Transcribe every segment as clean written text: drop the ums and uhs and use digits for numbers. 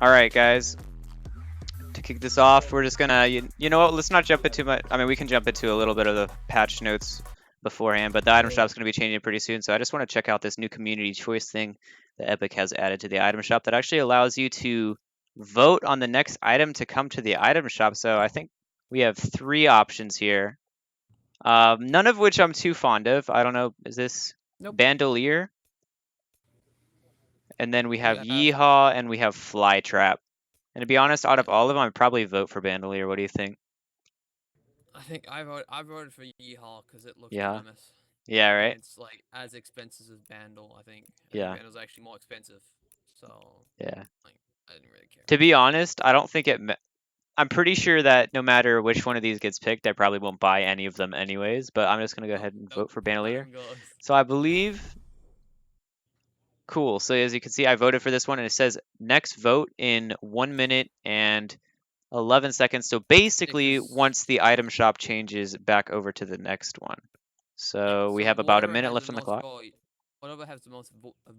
All right, guys. To kick this off, we're just gonna, you know what? Let's not jump into much. I mean, we can jump into a little bit of the patch notes beforehand, but the item shop's gonna be changing pretty soon. So I just want to check out this new community choice thing that Epic has added to the item shop that actually allows you to vote on the next item to come to the item shop. So I think we have 3 options here. None of which I'm too fond of. I don't know. Is this Bandolier? And then we have Yeehaw and we have Flytrap. And to be honest, out of all of them, I'd probably vote for Bandolier. What do you think? I think I voted for Yeehaw because it looks Yeah. venomous. Yeah, right? And it's like as expensive as Bandle, I think. Yeah. Bandle's actually more expensive. So Yeah. like I didn't really care. To be honest, I don't think I'm pretty sure that no matter which one of these gets picked, I probably won't buy any of them anyways, but I'm just going to go ahead and vote for Bandolier. So I believe... Cool. So as you can see, I voted for this one, and it says next vote in 1 minute and 11 seconds. So basically, once the item shop changes back over to the next one. So we have about a minute left on the clock. Whatever has the most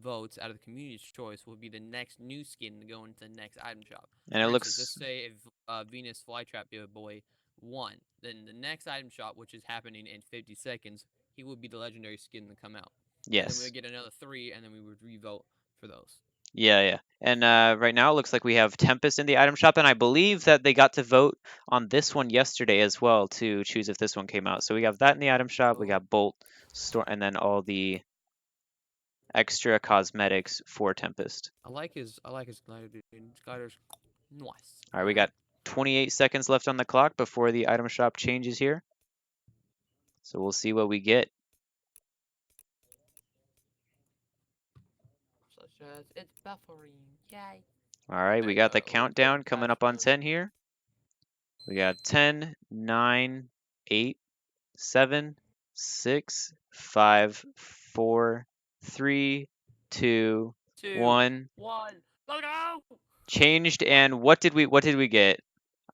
votes out of the community's choice will be the next new skin to go into the next item shop. And it looks... Let's say if Venus Flytrap Boy won, then the next item shop, which is happening in 50 seconds, he would be the legendary skin to come out. Yes. And then we would get another 3, and then we would re-vote for those. Yeah. And right now it looks like we have Tempest in the item shop, and I believe that they got to vote on this one yesterday as well to choose if this one came out. So we have that in the item shop. We got Bolt, Storm, and then all the extra cosmetics for Tempest. I like his glider, dude. His glider's nice. All right, we got 28 seconds left on the clock before the item shop changes here. So we'll see what we get. It's buffering. Yay. All right, we got the countdown coming up on 10 here. We got 10, 9, 8, 7, 6, 5, 4, 3, 2, 1. Let's go! Changed, and what did we get?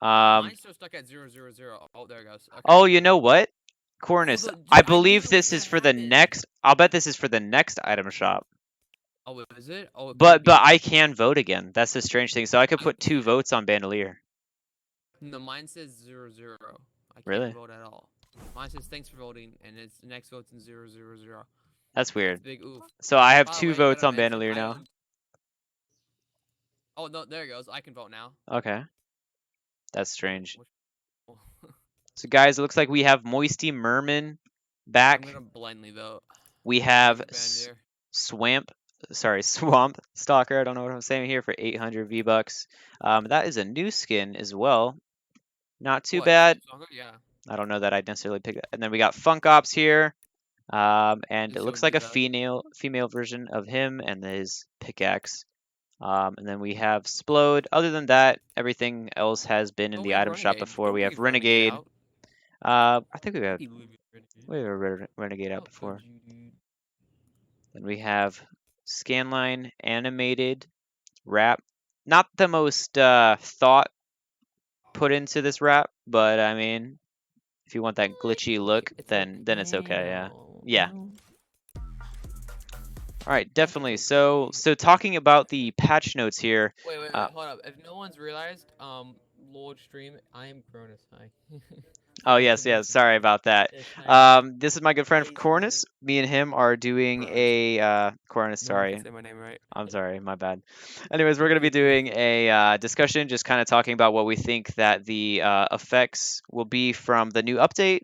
Mine's still stuck at 0, 0, 0. Oh, there it goes. Okay. Oh, you know what? Cornus, I believe this is for the next... I'll bet this is for the next item shop. Oh, is it? Oh, but I can vote again. That's the strange thing. So I could put 2 votes on Bandolier. No, mine says 0, 0. I can't vote at all. Mine says thanks for voting, and it's the next vote's in 0, 0, 0. That's weird. Big oof. So I have 2 votes on Bandolier now. Oh, no, there it goes. I can vote now. Okay. That's strange. So guys, it looks like we have Moisty Merman back. I'm gonna blindly vote. We have Swamp Stalker. I don't know what I'm saying here for 800 V-Bucks. That is a new skin as well. Not too bad. Yeah. I don't know that I'd necessarily pick that. And then we got Funk Ops here. And it looks like a female version of him and his pickaxe. And then we have Splode. Other than that, everything else has been in the item shop before. We have Renegade. I think we have Renegade out before. Then we have Scanline, Animated, Wrap. Not the most thought put into this wrap, but I mean, if you want that glitchy look, then it's okay. Yeah. All right, definitely. So talking about the patch notes here. Wait, hold up. If no one's realized, Lord Stream, I am Cronus. Hi. Oh yes. Sorry about that. This is my good friend Cornus. Me and him are doing a Cornus. Sorry. Say my name right. I'm sorry. My bad. Anyways, we're gonna be doing a discussion, just kind of talking about what we think that the effects will be from the new update,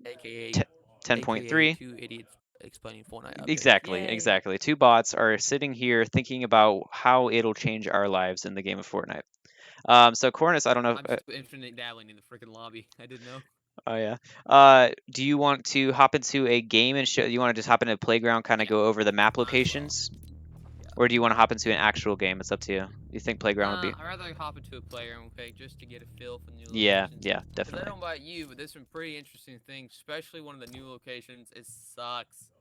10.3. 2 idiots explaining Fortnite update. Exactly. 2 bots are sitting here thinking about how it'll change our lives in the game of Fortnite. So Cornus, I don't know. I'm just infinite dabbling in the freaking lobby. I didn't know. Oh yeah. Do you want to hop into a game and show? You want to just hop into a playground, kind of go over the map locations, or do you want to hop into an actual game? It's up to you. You think playground would be? I'd rather hop into a playground, just to get a feel for new locations. Yeah, definitely. I don't know about you, but there's some pretty interesting things, especially one of the new locations. It sucks.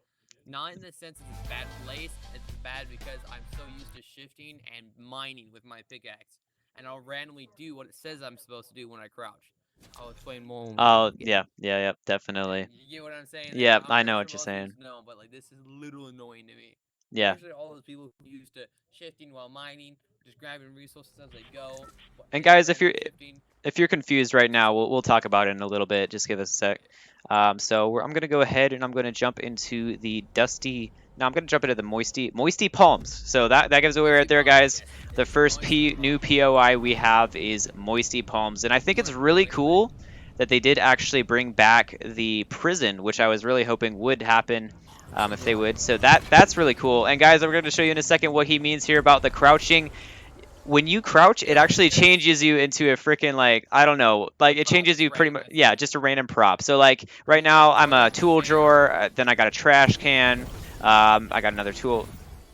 Not in the sense it's a bad place. It's bad because I'm so used to shifting and mining with my pickaxe, and I'll randomly do what it says I'm supposed to do when I crouch. I'll explain more. Oh, yeah, definitely. You get what I'm saying? Yeah, I know what you're saying. No, but like this is a little annoying to me. Yeah. Especially all those people who used to shifting while mining just grabbing resources as they go. And guys, Shifting. if you're confused right now, we'll talk about it in a little bit. Just give us a sec. I'm gonna go ahead and I'm gonna jump into the dusty. No, I'm gonna jump into the moisty palms. So that gives away right there, guys. The first new POI we have is moisty palms, and I think it's really cool that they did actually bring back the prison, which I was really hoping would happen. If they would, so that's really cool. And guys, I'm going to show you in a second what he means here about the crouching. When you crouch, it actually changes you into a freaking, like, I don't know, like it changes you pretty much, yeah, just a random prop. So like right now I'm a tool drawer, then I got a trash can, I got another tool.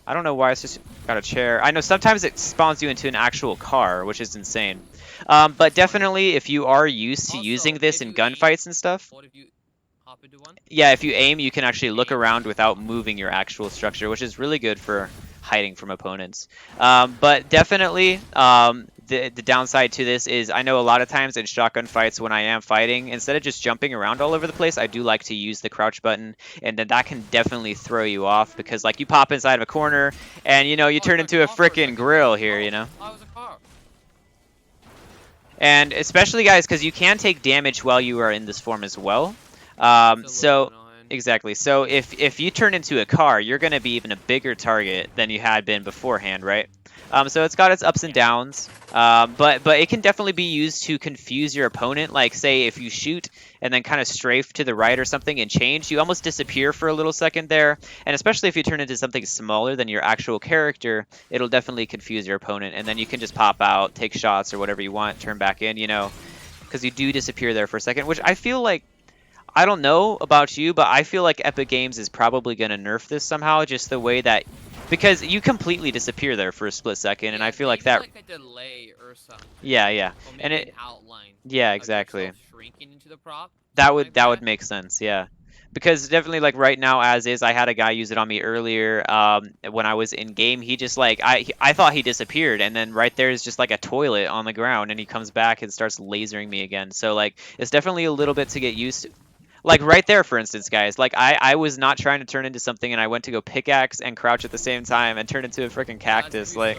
I don't know why it's just got a chair. I know sometimes it spawns you into an actual car, which is insane. But definitely if you are used to using this in gunfights and stuff, yeah, if you aim, you can actually look around without moving your actual structure, which is really good for hiding from opponents. But definitely, the downside to this is I know a lot of times in shotgun fights when I am fighting, instead of just jumping around all over the place, I do like to use the crouch button, and then that can definitely throw you off because like you pop inside of a corner and you turn into a freaking grill here, And especially guys, because you can take damage while you are in this form as well. Exactly. So if you turn into a car, you're going to be even a bigger target than you had been beforehand, right? So it's got its ups and downs, but it can definitely be used to confuse your opponent. Like, say, if you shoot and then kind of strafe to the right or something and change, you almost disappear for a little second there. And especially if you turn into something smaller than your actual character, it'll definitely confuse your opponent. And then you can just pop out, take shots or whatever you want, turn back in, because you do disappear there for a second, which I feel like, I don't know about you, but I feel like Epic Games is probably going to nerf this somehow, just the way that, because you completely disappear there for a split second, and I feel like that. Like a delay or something. Yeah, and it outline. Yeah, exactly. Shrinking into the prop. That would make sense, yeah. Because definitely, like right now, as is, I had a guy use it on me earlier. When I was in game, he just like I thought he disappeared, and then right there is just like a toilet on the ground, and he comes back and starts lasering me again. So like, it's definitely a little bit to get used to. Like right there, for instance, guys, like I was not trying to turn into something and I went to go pickaxe and crouch at the same time and turn into a freaking cactus. Like,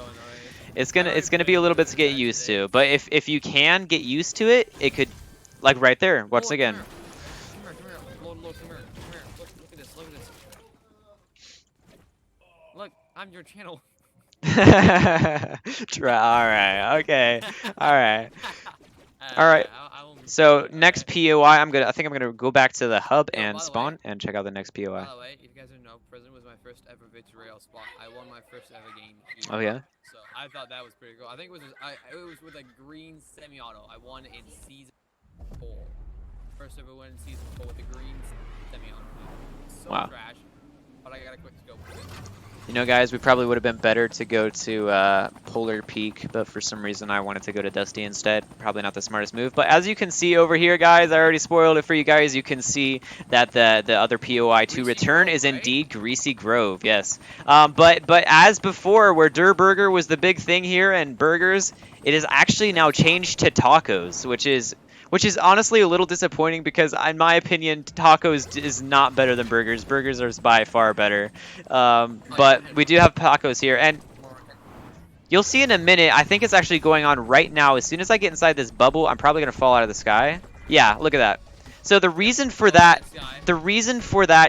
it's gonna be a little bit to get used to. But if you can get used to it, it could, like right there, once again. Come here. Look at this. Look, I'm your channel. Alright, okay. Alright. So next POI, I think I'm gonna go back to the hub and spawn and check out the next POI. By the way, if you guys don't know, prison was my first ever victory rail spot. I won my first ever game. Oh yeah. So I thought that was pretty cool. I think it was with a green semi-auto. I won in season 4. First ever win in season 4 with a green semi-auto. So wow. Trash. But I got a quick scope with it. Guys, we probably would have been better to go to Polar Peak, but for some reason I wanted to go to Dusty instead. Probably not the smartest move. But as you can see over here, guys, I already spoiled it for you guys. You can see that the other POI to return is indeed Greasy Grove, yes. But as before, where Der Burger was the big thing here and burgers, it is actually now changed to tacos, which is honestly a little disappointing because, in my opinion, tacos is not better than burgers. Burgers are by far better. But we do have tacos here, and you'll see in a minute. I think it's actually going on right now. As soon as I get inside this bubble, I'm probably gonna fall out of the sky. Yeah, look at that. So the reason for that,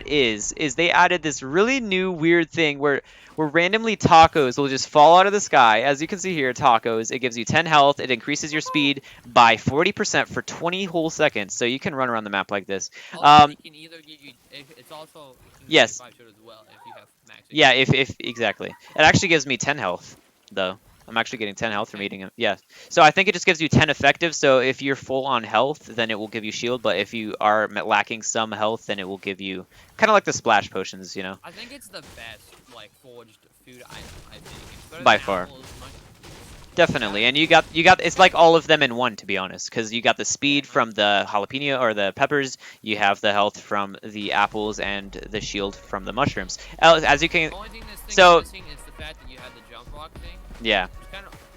is they added this really new weird thing where randomly tacos will just fall out of the sky. As you can see here, tacos, it gives you 10 health. It increases your speed by 40% for 20 whole seconds. So you can run around the map like this. It can either give you, it's also yes. As well if you have max. Yeah, if exactly. It actually gives me 10 health though. I'm actually getting 10 health from eating it. Yeah. So I think it just gives you 10 effective. So if you're full on health, then it will give you shield. But if you are lacking some health, then it will give you kind of like the splash potions, I think it's the best like forged food item. I think by far. Definitely, and you got it's like all of them in one, to be honest, because you got the speed from the jalapeno or the peppers, you have the health from the apples, and the shield from the mushrooms. As you can, the only thing this thing is missing is the fact that you have the jump rock thing. Yeah.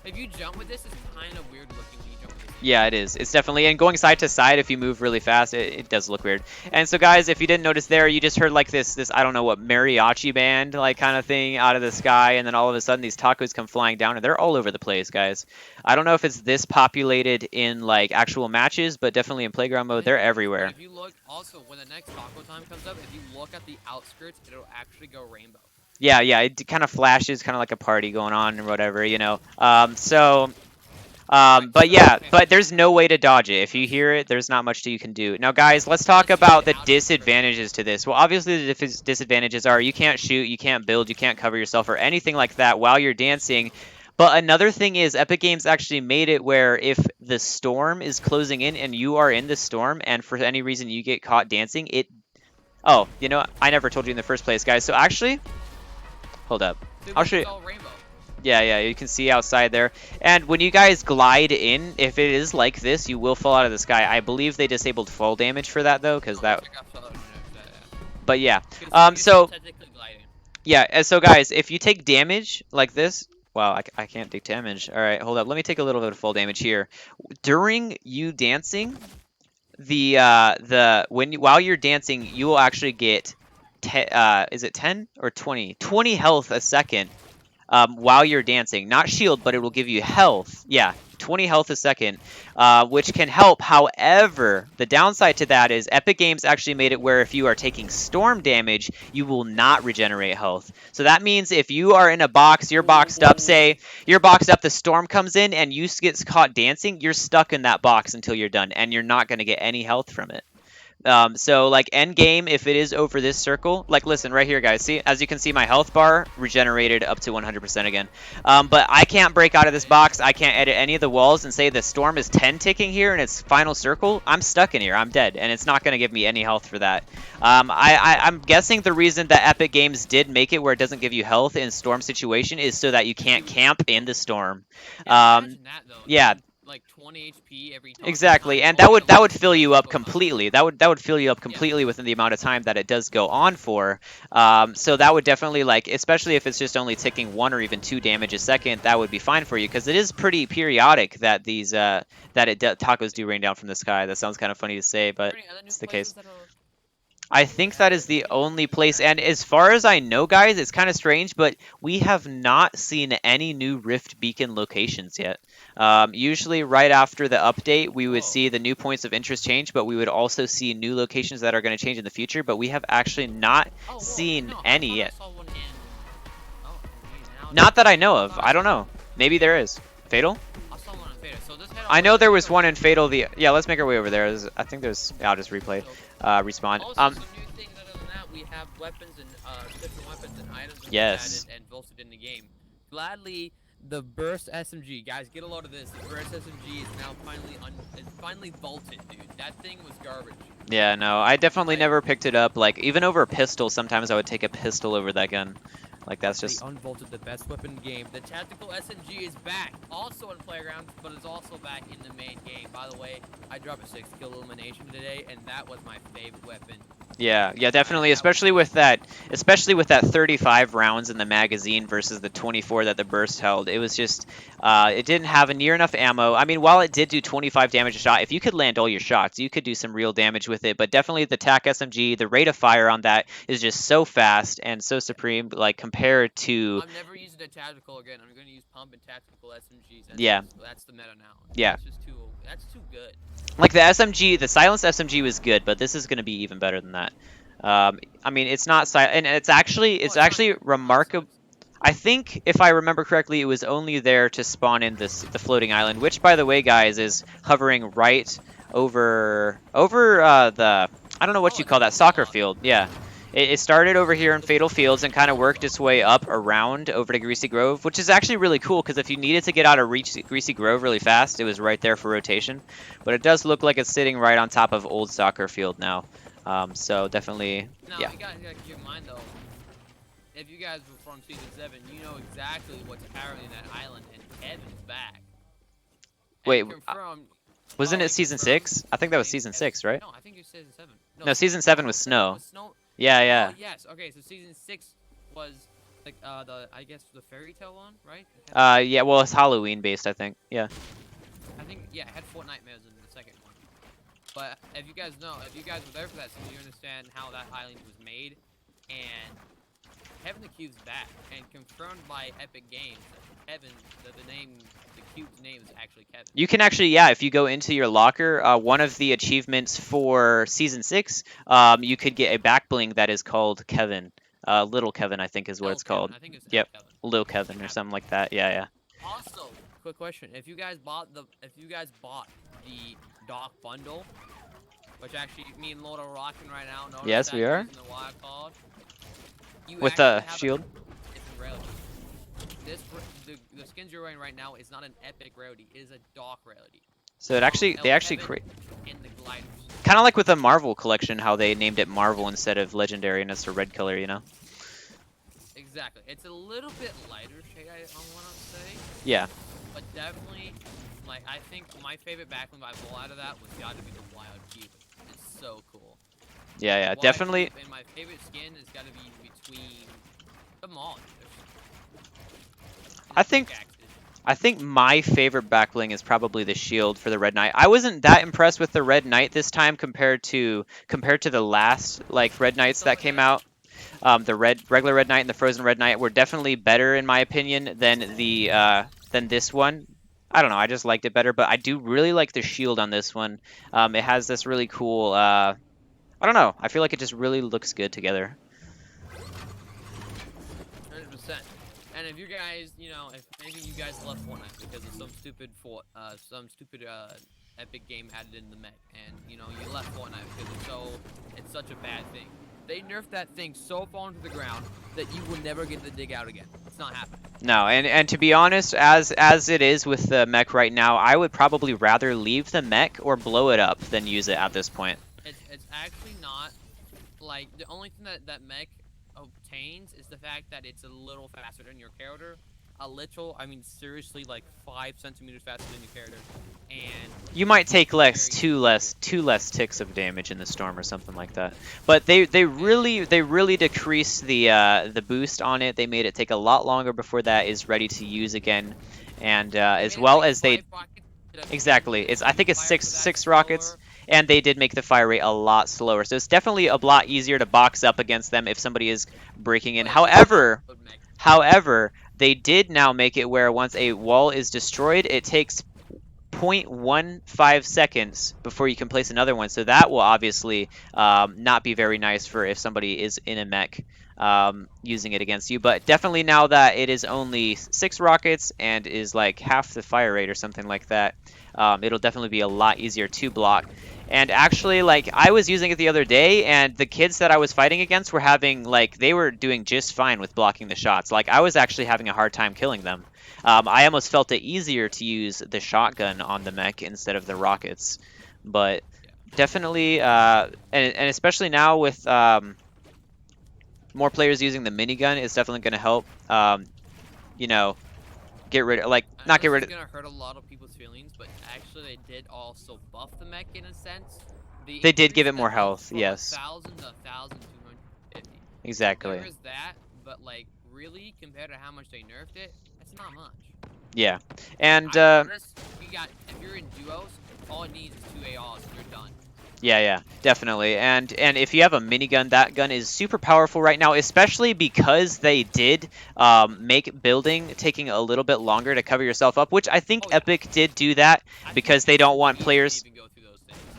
If you jump with this, it's kind of weird looking when you jump with this. Yeah, it is. It's definitely, and going side to side, if you move really fast, it does look weird. And so, guys, if you didn't notice there, you just heard like this I don't know what, mariachi band like kind of thing out of the sky, and then all of a sudden these tacos come flying down, and they're all over the place, guys. I don't know if it's this populated in like actual matches, but definitely in playground mode, they're everywhere. If you look, also when the next taco time comes up, if you look at the outskirts, it'll actually go rainbow. Yeah, yeah, it kind of flashes, kind of like a party going on or whatever, you know. But yeah, but there's no way to dodge it. If you hear it, there's not much that you can do. Now, guys, let's talk about the disadvantages to this. Well, obviously, the disadvantages are you can't shoot, you can't build, you can't cover yourself or anything like that while you're dancing. But another thing is Epic Games actually made it where if the storm is closing in and you are in the storm and for any reason you get caught dancing, it... Oh, you know, I never told you in the first place, guys. So actually, hold up. I'll show you. Yeah, yeah, you can see outside there. And when you guys glide in, if it is like this, you will fall out of the sky. I believe they disabled fall damage for that, though, because that... But yeah. So... Yeah, and so guys, if you take damage like this... Wow, I can't take damage. All right, hold up. Let me take a little bit of fall damage here. During you dancing, while you're dancing, you will actually get... is it 10 or 20? 20 health a second. While you're dancing. Not shield, but it will give you health. Yeah, 20 health a second, which can help. However, the downside to that is Epic Games actually made it where if you are taking storm damage, you will not regenerate health. So that means if you are in a box, you're boxed up, say, you're boxed up, the storm comes in, and you get caught dancing, you're stuck in that box until you're done, and you're not going to get any health from it. So like end game, if it is over this circle, like listen right here, guys. See, as you can see, my health bar regenerated up to 100% again. But I can't break out of this box. I can't edit any of the walls and say the storm is 10 ticking here in its final circle. I'm stuck in here. I'm dead, and it's not going to give me any health for that. I'm guessing the reason that Epic Games did make it where it doesn't give you health in storm situation is so that you can't camp in the storm. Yeah. Like 20 HP every time. Exactly, and that would fill you up completely. That would fill you up completely within the amount of time that it does go on for. So that would definitely, like, especially if it's just only ticking 1 or even 2 damage a second, that would be fine for you because it is pretty periodic that these tacos do rain down from the sky. That sounds kind of funny to say, but it's the case. I think that is the only place, and as far as I know, guys, it's kind of strange, but we have not seen any new Rift Beacon locations yet. Usually right after the update, we would see the new points of interest change, but we would also see new locations that are going to change in the future, but we have actually not seen any yet. Not that I know of. I don't know. Maybe there is. Fatal? I know there was one in Fatal. Yeah, let's make our way over there. I think there's... Yeah, I'll just replay. Respawn. Also, some new things other than that, we have weapons and different weapons and items yes. added and bolstered in the game. Gladly, the Burst SMG, guys, get a load of this. The Burst SMG is now finally vaulted, dude. That thing was garbage. Yeah, no, I definitely never picked it up. Like even over a pistol, sometimes I would take a pistol over that gun. Like that's just... They unvaulted the best weapon in the game. The tactical SMG is back, also in Playgrounds, but it's also back in the main game. By the way, I dropped a 6-kill elimination today, and that was my favorite weapon. Yeah, yeah, definitely, especially with that 35 rounds in the magazine versus the 24 that the burst held. It was just, it didn't have a near enough ammo. I mean, while it did do 25 damage a shot, if you could land all your shots, you could do some real damage with it. But definitely the TAC SMG, the rate of fire on that is just so fast and so supreme, like compared to... I'm never using a tactical again. I'm going to use pump and tactical SMGs. That's the meta now. Yeah. That's too good. Like the SMG, the silenced SMG was good, but this is going to be even better than that. I mean, it's not and it's actually remarkable. I think if I remember correctly, it was only there to spawn in the floating island, which, by the way, guys, is hovering right over the, I don't know what you call that, soccer field. Yeah. It started over here in Fatal Fields and kind of worked its way up around over to Greasy Grove, which is actually really cool because if you needed to get out of Greasy Grove really fast, it was right there for rotation. But it does look like it's sitting right on top of Old Soccer Field now. So definitely, yeah. You gotta keep in mind though, if you guys were from Season 7, you know exactly what's apparently in that island, and Kevin's back. Wait, wasn't it Season 6? I think that was Season 6, right? No, I think it was Season 7. No, Season 7 was Snow. Yeah, yeah. Oh, yes. Okay, so Season 6 was Like I guess the fairy tale one, right? Yeah, well, it's Halloween based, I think. Yeah. I think yeah, it had Fortnite modes in the second one. But if you guys know, if you guys were there for that scene, you understand how that island was made, and Kevin the Cube's back, and confirmed by Epic Games that Kevin, the Cube's name is actually Kevin. You can actually, yeah, if you go into your locker, one of the achievements for Season 6, you could get a back bling that is called Kevin. Little Kevin, I think is what L it's Kevin, called. I think it's L Yep, Kevin. Lil Kevin or something like that. Yeah, yeah. Also, quick question: if you guys bought the Doc bundle, which actually me and Lord are rocking right now, notice Yes, that we are. using the wild card, you With actually the have shield. a different rarity. The skins you're wearing right now is not an epic rarity; it is a Doc rarity. So it actually, they actually create, in the gliders. kind of like with the Marvel collection, how they named it Marvel instead of Legendary, and it's a red color, you know? Exactly. It's a little bit lighter shade, I want to say. Yeah. But definitely, like, I think my favorite backbling I pull out of that was got to be the Wild Cube. It's so cool. Yeah, yeah, Wild definitely. Cube, and my favorite skin has got to be between them all. I think my favorite backbling is probably the shield for the Red Knight. I wasn't that impressed with the Red Knight this time compared to the last like Red Knights that came out. The regular Red Knight and the Frozen Red Knight were definitely better in my opinion than this one. I don't know, I just liked it better, but I do really like the shield on this one. It has this really cool. I don't know. I feel like it just really looks good together. 100%. And if you guys, if maybe you guys left Fortnite because of some stupid Epic game added in the mech, and you left Fortnite because it's such a bad thing. They nerfed that thing so far into the ground that you will never get the dig out again. It's not happening. No, and to be honest, as it is with the mech right now, I would probably rather leave the mech or blow it up than use it at this point. It's actually not, like, the only thing that mech obtains is the fact that it's a little faster than your character. A little, I mean seriously, like 5 centimeters faster than your character. And you might take two less ticks of damage in the storm or something like that. But they really decreased the boost on it. They made it take a lot longer before that is ready to use again, and as well as they exactly I think it's six rockets. And they did make the fire rate a lot slower. So it's definitely a lot easier to box up against them if somebody is breaking in. However, they did now make it where once a wall is destroyed, it takes 0.15 seconds before you can place another one. So that will obviously not be very nice for if somebody is in a mech using it against you. But definitely now that it is only 6 rockets and is like half the fire rate or something like that, it'll definitely be a lot easier to block. And actually, like, I was using it the other day, and the kids that I was fighting against were having, like, they were doing just fine with blocking the shots. Like, I was actually having a hard time killing them. I almost felt it easier to use the shotgun on the mech instead of the rockets. But definitely, and especially now with more players using the minigun, it's definitely going to help, get rid of, like, not get rid of... It's going to hurt a lot of people's feelings, but actually they did also buff the mech in a sense. They did give it more health, yes. 1,000 to 1,250. Exactly. There is that, but, like, really, compared to how much they nerfed it, that's not much. Yeah, and if you're in duos, all it needs is 2 ARs and you're done. Yeah, definitely. And if you have a minigun, that gun is super powerful right now, especially because they did make building taking a little bit longer to cover yourself up, which I think Epic did do that because they don't want players.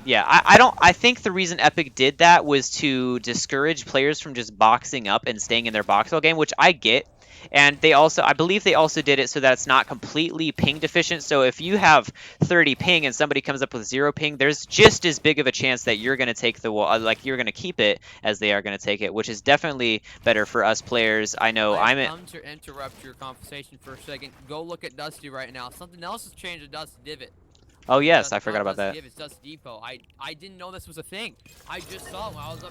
Yeah, I think the reason Epic did that was to discourage players from just boxing up and staying in their box all game, which I get. And I believe they also did it so that it's not completely ping deficient. So if you have 30 ping and somebody comes up with 0 ping, there's just as big of a chance that you're going to take the wall, like you're going to keep it as they are going to take it, which is definitely better for us players. I know come to interrupt your conversation for a second. Go look at Dusty right now. Something else has changed to Dusty Divot. Oh yes, I forgot about that. It's Dusty Depot. I didn't know this was a thing. I just saw it while I was up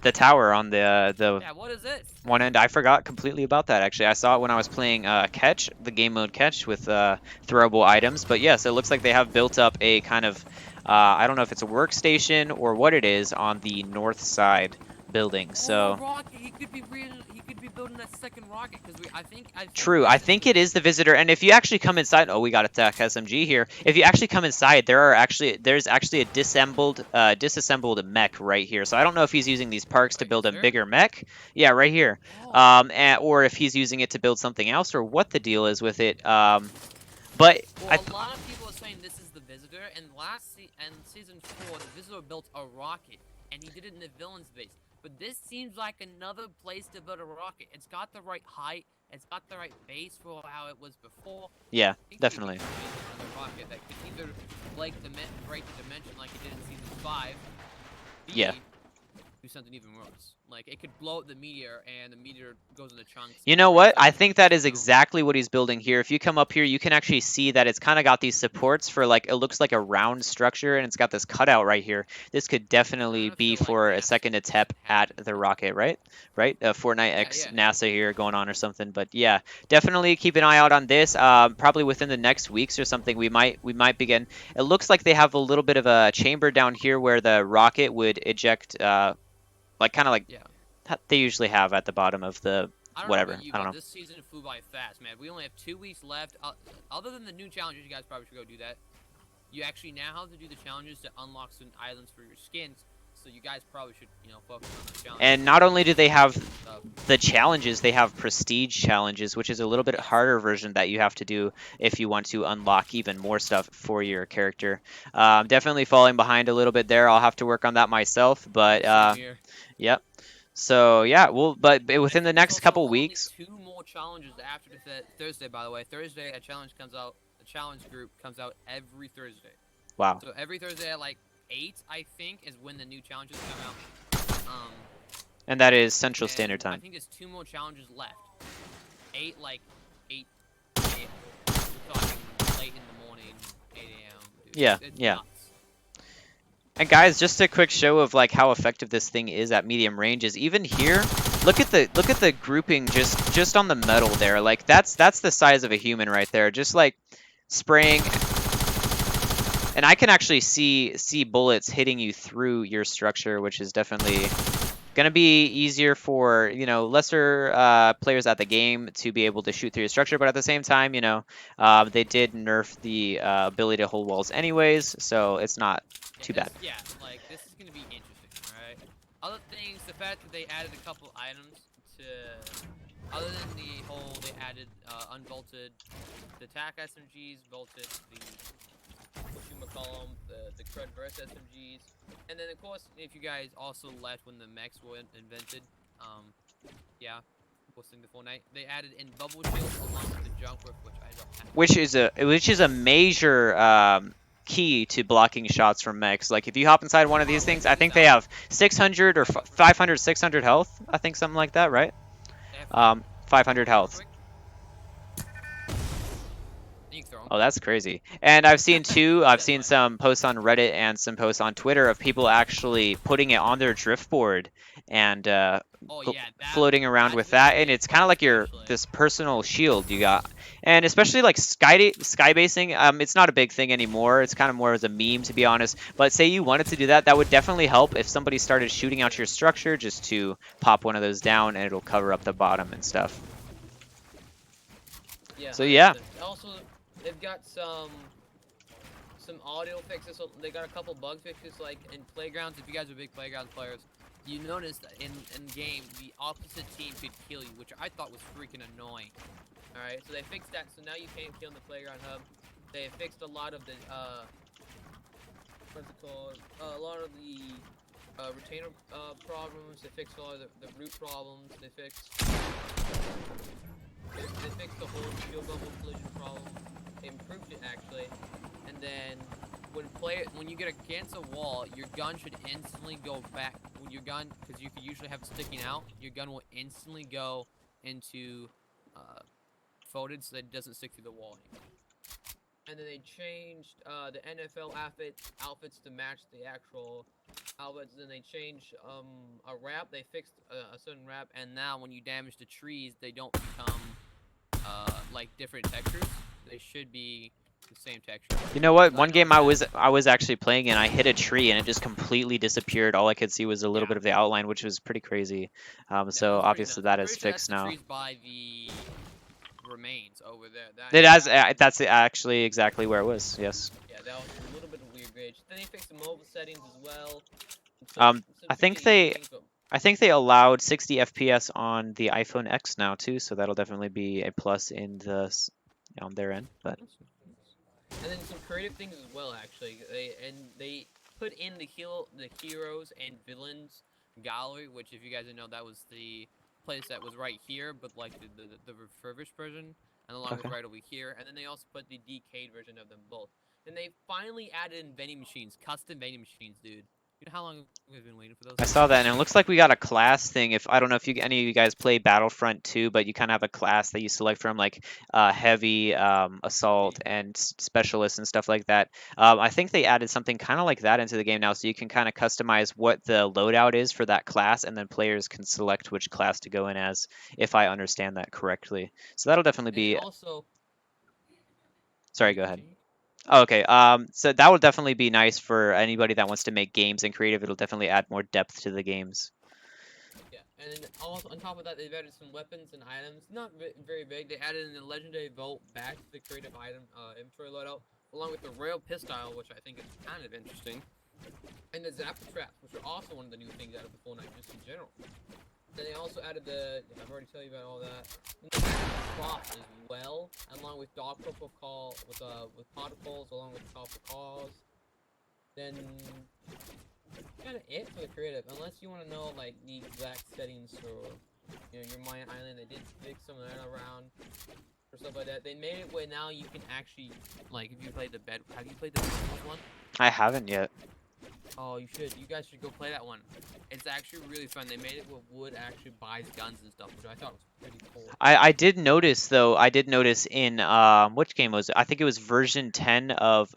the tower on the yeah, what is this? One end. I forgot completely about that actually. I saw it when I was playing catch, the game mode catch with throwable items. But yes, it looks like they have built up a kind of I don't know if it's a workstation or what it is on the north side building. So Rocky, he could be building a second rocket because I think True. I think it is the visitor. And if you actually come inside, oh, we got attack SMG here. If you actually come inside, there's actually a disassembled mech right here. So I don't know if he's using these parks to build a bigger mech. Yeah, right here. Oh. Or if he's using it to build something else, or what the deal is with it. But well, a lot of people are saying this is the visitor, and season 4, the visitor built a rocket, and he did it in the villain's base. But this seems like another place to build a rocket. It's got the right height. It's got the right base for how it was before. Yeah, definitely. Another rocket that could either break the dimension like it did in season 5. Yeah. Do something even worse. Like it could blow up the meteor, and the meteor goes into chunks. You know what? I think that is exactly what he's building here. If you come up here, you can actually see that it's kind of got these supports for like it looks like a round structure, and it's got this cutout right here. This could definitely be for a second attempt at the rocket, right? Right? Fortnite X NASA here going on or something. But yeah, definitely keep an eye out on this. Probably within the next weeks or something, we might begin. It looks like they have a little bit of a chamber down here where the rocket would eject. Like kind of like they usually have at the bottom of the whatever. I don't know. This season flew by fast, man. We only have 2 weeks left. Other than the new challenges, you guys probably should go do that. You actually now have to do the challenges to unlock certain islands for your skins. So you guys probably should, focus on the challenges. And not only do they have the challenges, they have prestige challenges, which is a little bit harder version that you have to do if you want to unlock even more stuff for your character. Definitely falling behind a little bit there. I'll have to work on that myself, but yep. So yeah, but within the next couple weeks. 2 more challenges after Thursday, by the way. Thursday, a challenge comes out. The challenge group comes out every Thursday. Wow. So every Thursday at like 8, I think, is when the new challenges come out. And that is Central Standard Time. I think there's 2 more challenges left. 8 a.m. We're talking late in the morning, 8 a.m. Yeah, it's yeah. nuts. And guys, just a quick show of like how effective this thing is at medium ranges. Even here, look at the grouping just on the metal there. Like that's the size of a human right there. Just like spraying. And I can actually see bullets hitting you through your structure, which is definitely going to be easier for, lesser players at the game to be able to shoot through your structure. But at the same time, they did nerf the ability to hold walls anyways, so it's not too bad. Yeah, like, this is going to be interesting, alright? Other things, the fact that they added a couple items to... Other than the whole, they added unbolted the attack SMGs, bolted the crud burst SMGs, and then of course, if you guys also left when the mechs were invented, yeah, posting the Fortnite, they added in bubble shields along with the junk whip, which I don't have. Which is a major key to blocking shots from mechs. Like if you hop inside one of these things, I think they have 600 or 500, 600 health. I think something like that, right? 500 health. Oh, that's crazy. And I've seen some posts on Reddit and some posts on Twitter of people actually putting it on their driftboard and floating around with that. And it's kind of like this personal shield you got. And especially like skybasing, it's not a big thing anymore. It's kind of more as a meme, to be honest. But say you wanted to do that, that would definitely help if somebody started shooting out your structure just to pop one of those down, and it'll cover up the bottom and stuff. Yeah. So yeah. Also, they've got some audio fixes. So they got a couple bug fixes, like in playgrounds. If you guys are big playground players, you notice that in game the opposite team could kill you, which I thought was freaking annoying. All right, so they fixed that. So now you can't kill in the playground hub. They fixed a lot of the what's it called? A lot of the retainer problems. They fixed all of the root problems. They fixed the whole shield bubble collision problem. They improved it actually, and then when you get against a wall, your gun should instantly go back. When your gun, because you could usually have it sticking out, your gun will instantly go into folded so that it doesn't stick through the wall anymore. And then they changed the NFL outfits to match the actual outfits. Then they changed a wrap. They fixed a certain wrap, and now when you damage the trees, they don't become like different textures. They should be the same texture. You know what? So One know game that- I was actually playing and I hit a tree and it just completely disappeared. All I could see was a little Yeah. bit of the outline, which was pretty crazy. Yeah, So that's pretty obviously nuts. that I'm is pretty sure that's fixed the now. trees by the remains over there. It has. That That's actually exactly where it was. Yes. yeah, that was a little bit of weird glitch. Then they fixed the mobile settings as well. Some I think shitty they things, but I think they allowed 60 FPS on the iPhone X now too, so that'll definitely be a plus in on their end. But and then some creative things as well. Actually, they put in the heroes and villains gallery, which if you guys didn't know, that was the place that was right here, but like the refurbished version, and the line was okay. right over here. And then they also put the decayed version of them both. And they finally added in vending machines, custom vending machines, dude. You know how long we've been waiting for those? I saw that, and it looks like we got a class thing. If I don't know if any of you guys play Battlefront 2, but you kind of have a class that you select from, like heavy, assault, and specialists and stuff like that. I think they added something kind of like that into the game now, so you can kind of customize what the loadout is for that class, and then players can select which class to go in as, if I understand that correctly. So that'll definitely And be. also, Sorry, go ahead. Oh, okay. So that will definitely be nice for anybody that wants to make games and creative. It'll definitely add more depth to the games. Yeah, and then also on top of that, they've added some weapons and items. Not very big. They added in the legendary vault back to the creative item inventory loadout, along with the rail pistol, which I think is kind of interesting, and the zapper traps, which are also one of the new things out of the Fortnite just in general. Then they also added I've already told you about all that. Props as well, along with dog protocol with protocols, along with copper calls. Then kind of it for the creative, unless you want to know like the exact settings for your Mayan Island. They did fix some of that around or stuff like that. They made it where now you can actually like if you played have you played the Bedwars one? I haven't yet. Oh, you should. You guys should go play that one. It's actually really fun. They made it where wood actually buys guns and stuff, which I thought was pretty cool. I did notice though. I did notice in which game was it? I think it was version 10 of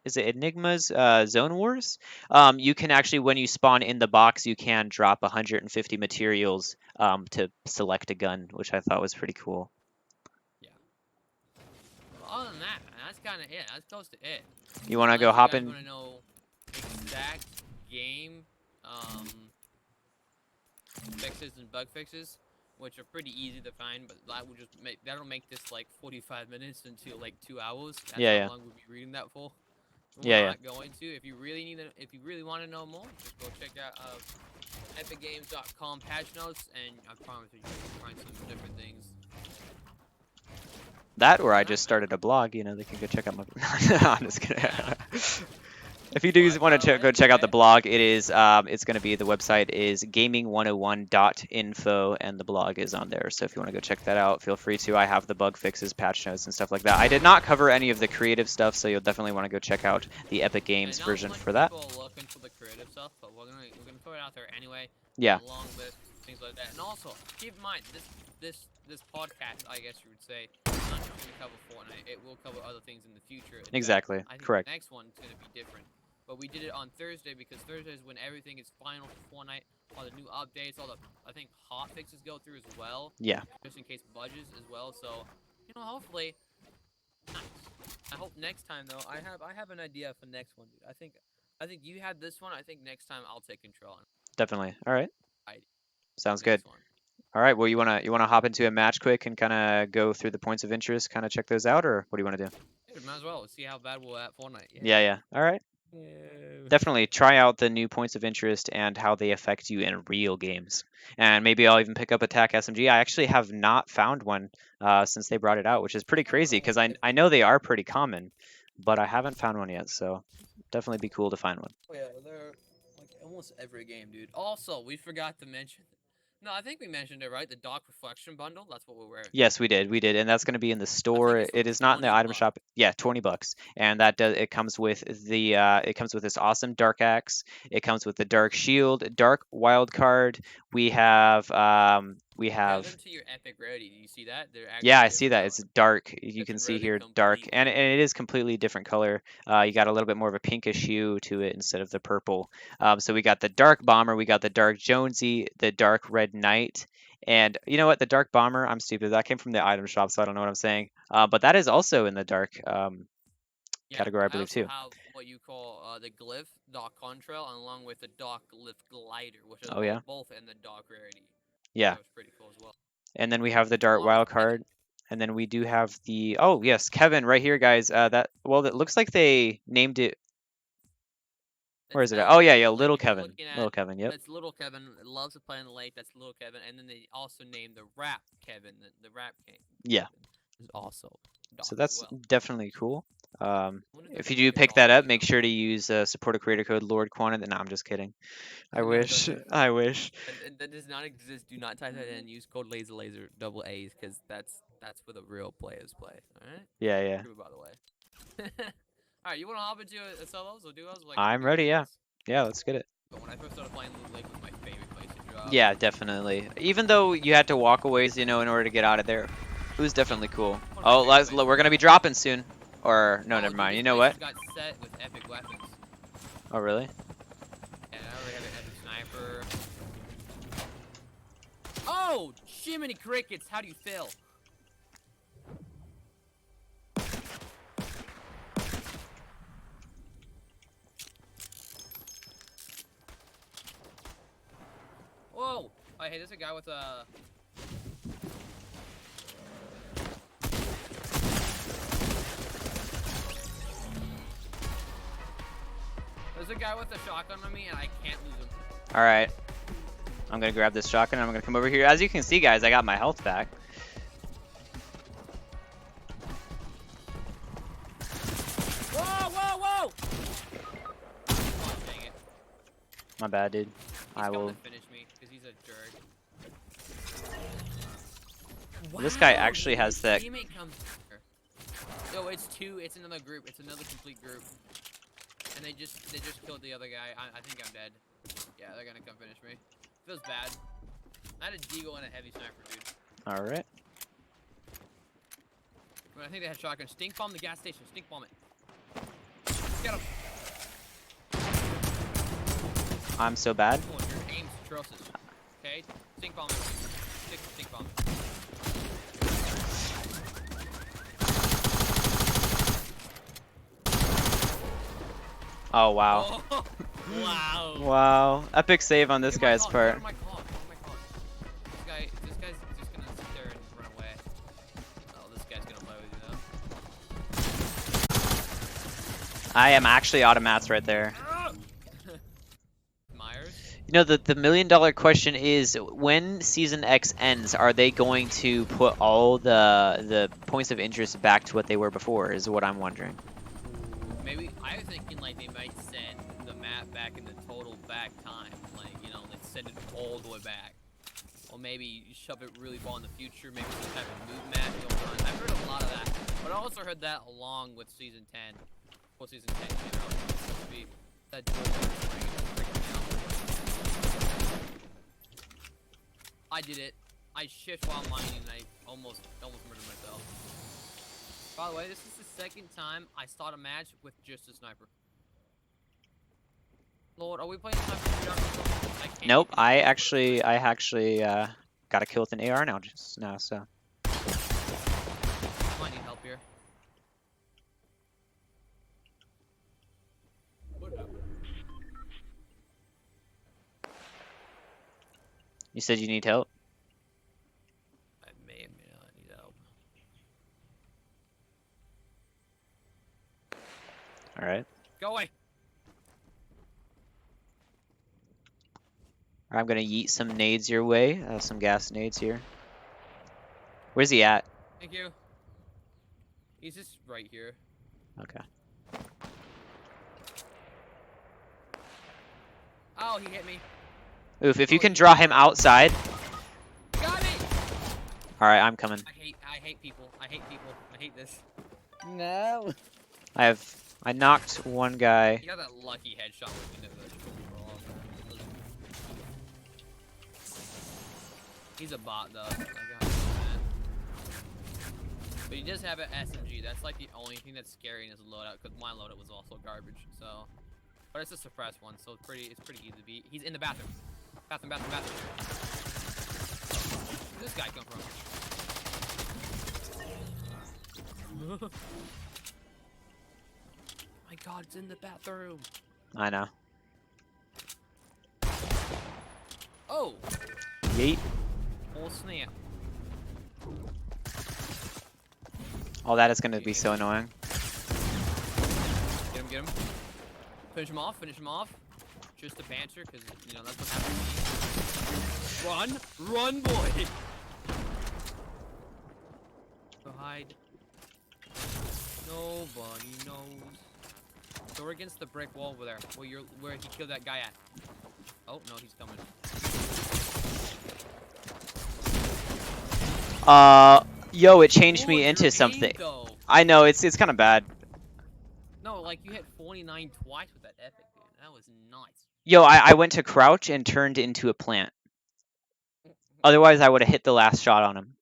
is it Enigma's Zone Wars? You can actually, when you spawn in the box, you can drop 150 materials to select a gun, which I thought was pretty cool. Yeah. Well, other than that, man, that's kind of it. That's close to it. You want to Unless go you hop guys in? want to know exact game fixes and bug fixes, which are pretty easy to find, but that'll make this like 45 minutes into like 2 hours. That's Yeah, how long we'll be reading that for. We're Yeah, not going to. If you really want to know more, just go check out epicgames.com patch notes, and I promise you can find some different things. That or I just started a blog. You know, they can go check out my. I'm just kidding. If you do want to go check out the blog, it's going to be, the website is gaming101.info, and the blog is on there. So if you want to go check that out, feel free to. I have the bug fixes, patch notes, and stuff like that. I did not cover any of the creative stuff, so you'll definitely want to go check out the Epic Games version for that. People are looking for the creative stuff, but we're gonna throw it out there anyway. Yeah. Along with things like that, and also keep in mind this podcast, I guess you would say, is not just gonna cover Fortnite. It will cover other things in the future. Exactly. I think Correct. The next one's gonna be different. But we did it on Thursday because Thursday is when everything is final for Fortnite. All the new updates, all the I think hot fixes go through as well. Yeah. Just in case budges as well. So hopefully, nice. I hope next time though, I have an idea for next one, dude. I think you had this one. I think next time I'll take control. Definitely. All right. Sounds good. One. All right. Well, you wanna hop into a match quick and kind of go through the points of interest, kind of check those out, or what do you want to do? Yeah, might as well. Let's see how bad we're at Fortnite. Yeah. All right. Yeah. Definitely try out the new points of interest and how they affect you in real games. And maybe I'll even pick up Attack SMG. I actually have not found one since they brought it out, which is pretty crazy because I know they are pretty common, but I haven't found one yet. So definitely be cool to find one. Oh, yeah, they're like almost every game, dude. Also, we forgot to mention. No, I think we mentioned it, right? The Dark Reflection bundle. That's what we're wearing. Yes, we did, and that's going to be in the store. It is not in the item shop. Yeah, $20, and it comes with this awesome dark axe. It comes with the dark shield, dark wild card. We have Add them to your epic rarity. Do you see that? Yeah, I see that. It's dark. You can see here dark, and it is completely different color. You got a little bit more of a pinkish hue to it instead of the purple. So we got the dark bomber, we got the dark Jonesy, the dark red knight, And you know what? The dark bomber, I'm stupid. That came from the item shop, so I don't know what I'm saying. But that is also in the dark Yeah, category, I I believe, also too. have what you call the glyph dock contrail along with the dock glyph glider, which are Oh yeah, both in the dock rarity. yeah. That was pretty cool as well. And then we have the dart Along with wild Kevin. card. And then we do have the oh yes, Kevin right here, guys. That well, it looks like they named it. Where is it? L Oh yeah, Kevin. yeah, Like little if you're Kevin, looking little at Kevin. Yep. it's little Kevin loves to play in the lake. That's little Kevin, and then they also named the rap Kevin, the rap king. Yeah. Kevin is also dock So as that's well. definitely cool. I wonder If there's you gonna do be a pick dock that up, really make though. sure to use supporter creator code Lord Quon. No, I'm just kidding. I No, wish. I wish. that does not exist. Do not type that in. Use code laser double A's because that's where the real players play. All right. Yeah, yeah. True, by the way. All right, you want to hop into a solos or duos? Like we I'm can do ready. either Yeah. ones. Yeah. Let's get it. But when I first started playing Loot Lake, was my favorite place to drop. Yeah, definitely. Even though you had to walk a ways, in order to get out of there, it was definitely cool. One of my Oh, favorite places we're to gonna be drop. dropping soon. Or no, Oh, never dude, mind. this You know place what? just got set with epic weapons. Oh, really? And I already have an epic sniper. Oh, Jiminy crickets! How do you feel? Whoa! Oh, hey, there's a guy with a. There's a guy with a shotgun on me, and I can't lose him. All right. I'm gonna grab this shotgun. I'm gonna come over here. As you can see, guys, I got my health back. Whoa! Whoa! Whoa! Oh, dang it. My bad, dude. He's I coming will. to finish me because he's a jerk. This guy Wow, actually dude, has his that. teammate comes here. No, it's two. It's another group. It's another complete group. And they just killed the other guy. I think I'm dead. Yeah, they're gonna come finish me. Feels bad. I had a deagle and a heavy sniper, dude. All right. But I think they had shotgun. Stink bomb the gas station. Stink bomb it. Get him. I'm so bad. Oh, your aim's atrocious. Okay, stink bomb it. Stink bomb it. Oh wow. Oh, wow. Wow. Epic save on this Get my guy's cog, part. get my cog, get my cog. This guy's just gonna sit there and run away. Oh, this guy's gonna play with you though. I am actually automats right there. Myers? You know, the $1 million question is, when Season X ends, are they going to put all the points of interest back to what they were before, is what I'm wondering. Maybe, I was thinking like they might send the map back in the total back time. Like, you know, like send it all the way back. Or maybe shove it really far in the future, maybe some type of move map going on. I've heard a lot of that. But I also heard that along with Season 10. Well, Season 10 came out. It's supposed to be that I did it. I shift while mining and I almost murdered myself. By the way, this is the second time I start a match with just a sniper. Lord, are we playing sniper? Nope, I actually got a kill with an AR now, so. Might need help here. What happened? You said you need help? I may not need help. Alright. Go away. I'm gonna yeet some nades your way, some gas nades here. Where's he at? Thank you. He's just right here. Okay. Oh, he hit me. Oof, if you can draw him outside. Got me. Alright, I'm coming. I hate people. I hate people. I hate this. No. I knocked one guy. You got that lucky headshot with me. He's a bot though. I got that. But he does have an SMG. That's like the only thing that's scary in his loadout, because my loadout was also garbage. So, but it's a suppressed one, so it's pretty easy to beat. He's in the bathroom. Bathroom. Where'd this guy come from? My God, it's in the bathroom. I know. Oh, Yeet. whole snap. Oh, that is going to be so annoying. Get him, get him. Finish him off, finish him off. Just to banter, because, you know, that's what happens. Run, boy. Go hide. Nobody knows. So we're against the brick wall over there, where he killed that guy at. Oh, no, he's coming. Yo, it changed What me was into your something. aim, though? I know, it's kind of bad. No, like, you hit 49 twice with that epic, dude. That was nuts. Yo, I went to crouch and turned into a plant. Otherwise, I would have hit the last shot on him.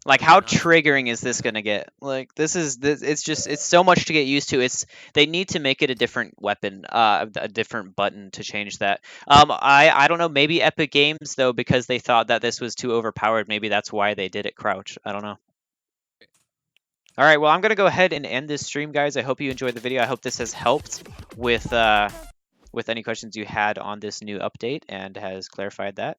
Like, how triggering is this gonna get? Like, it's so much to get used to. They need to make it a different weapon, a different button to change that. I don't know, maybe Epic Games, though, because they thought that this was too overpowered, maybe that's why they did it crouch. I don't know. All right, well, I'm gonna go ahead and end this stream, guys. I hope you enjoyed the video. I hope this has helped with any questions you had on this new update and has clarified that.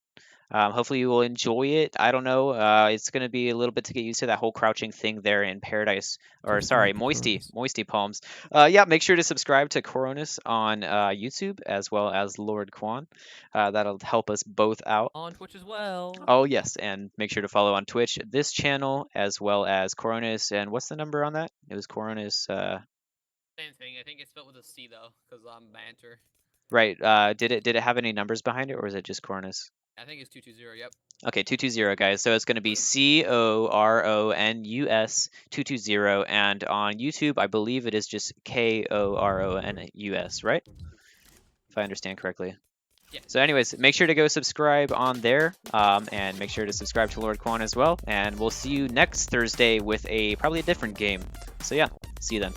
Hopefully you will enjoy it. I don't know. It's going to be a little bit to get used to that whole crouching thing there in Paradise, or sorry, Moisty Palms. Yeah, make sure to subscribe to Coronis on YouTube as well as Lord Quon. That'll help us both out. On Twitch as well. Oh yes, and make sure to follow on Twitch this channel as well as Coronis. And what's the number on that? It was Coronis. Same thing. I think it's spelled with a C though, because I'm banter. Right. Did it have any numbers behind it, or is it just Coronis? I think it's 220. Yep. Okay, 220, guys. So it's going to be CORONUS 220, and on YouTube, I believe it is just KORONUS, right? If I understand correctly. Yeah. So anyways, make sure to go subscribe on there, and make sure to subscribe to Lord Quon as well, and we'll see you next Thursday with probably a different game. So yeah, see you then.